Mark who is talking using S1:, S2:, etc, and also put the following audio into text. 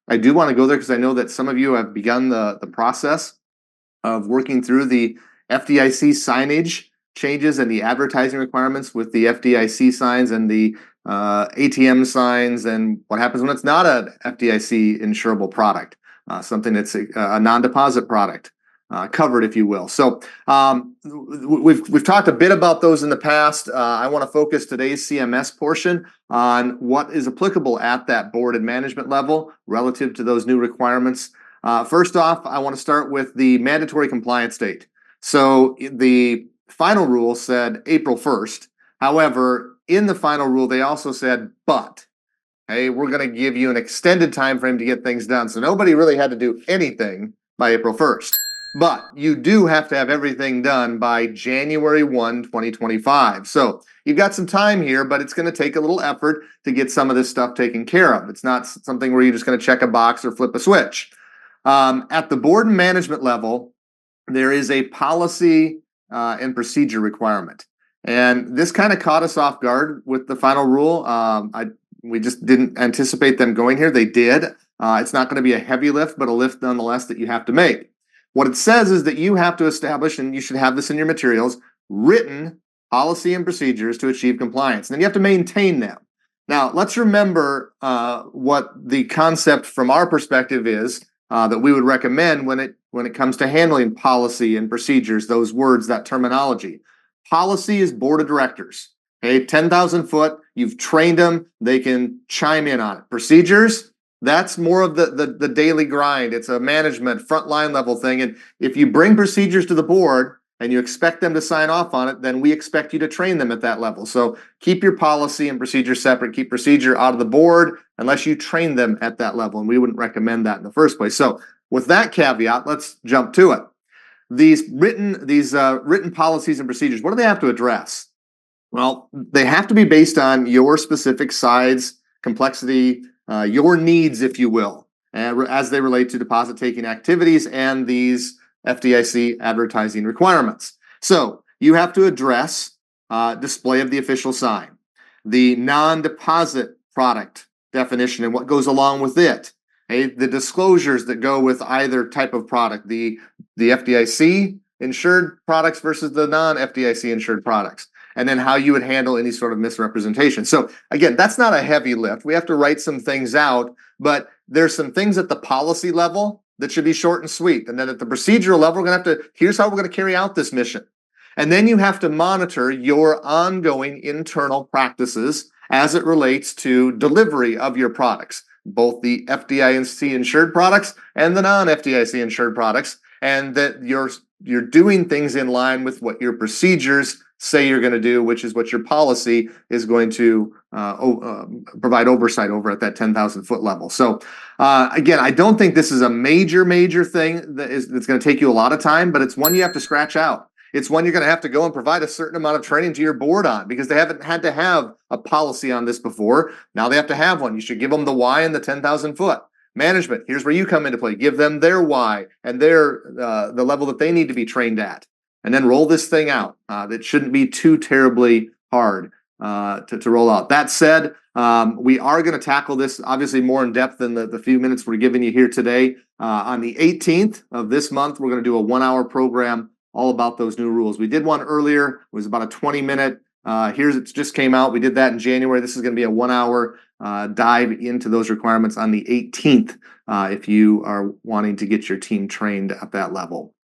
S1: I do want to go there because I know that some of you have begun the process of working through the FDIC signage changes and the advertising requirements with the FDIC signs and the ATM signs, and what happens when it's not an FDIC insurable product, something that's a non-deposit product. Covered, if you will. So we've talked a bit about those in the past. I want to focus today's CMS portion on what is applicable at that board and management level relative to those new requirements. First off, I want to start with the mandatory compliance date. So the final rule said April 1st. However, in the final rule, they also said, but, hey, we're going to give you an extended time frame to get things done. So nobody really had to do anything by April 1st. But you do have to have everything done by January 1, 2025. So you've got some time here, but it's going to take a little effort to get some of this stuff taken care of. It's not something where you're just going to check a box or flip a switch. At the board and management level, there is a policy and procedure requirement. And this kind of caught us off guard with the final rule. We just didn't anticipate them going here. They did. It's not going to be a heavy lift, but a lift nonetheless that you have to make. What it says is that you have to establish, and you should have this in your materials, written policy and procedures to achieve compliance. And then you have to maintain them. Now, let's remember what the concept from our perspective is that we would recommend when it comes to handling policy and procedures, those words, that terminology. Policy is board of directors. Okay, 10,000 foot, you've trained them, they can chime in on it. Procedures, that's more of the daily grind. It's a management frontline level thing. And if you bring procedures to the board and you expect them to sign off on it, then we expect you to train them at that level. So keep your policy and procedure separate. Keep procedure out of the board unless you train them at that level. And we wouldn't recommend that in the first place. So with that caveat, let's jump to it. These written policies and procedures, what do they have to address? Well, they have to be based on your specific size, complexity, your needs, if you will, as they relate to deposit taking activities and these FDIC advertising requirements. So you have to address display of the official sign, the non-deposit product definition and what goes along with it, the disclosures that go with either type of product, the FDIC insured products versus the non-FDIC insured products, and then how you would handle any sort of misrepresentation. So again, that's not a heavy lift. We have to write some things out, but there's some things at the policy level that should be short and sweet. And then at the procedural level, we're going to have to, here's how we're going to carry out this mission. And then you have to monitor your ongoing internal practices as it relates to delivery of your products, both the FDIC insured products and the non-FDIC insured products, and that you're doing things in line with what your procedures say you're going to do, which is what your policy is going to provide oversight over at that 10,000 foot level. So again, I don't think this is a major thing that's going to take you a lot of time, but it's one you have to scratch out. It's one you're going to have to go and provide a certain amount of training to your board on, because they haven't had to have a policy on this before. Now they have to have one. You should give them the why and the 10,000 foot. Management, here's where you come into play. Give them their why and their the level that they need to be trained at, and then roll this thing out. That shouldn't be too terribly hard to roll out. That said, we are going to tackle this obviously more in depth than the few minutes we're giving you here today. On the 18th of this month, we're going to do a 1-hour program all about those new rules. We did one earlier. It was about a 20-minute. It just came out. We did that in January. This is going to be a 1-hour dive into those requirements on the 18th if you are wanting to get your team trained at that level.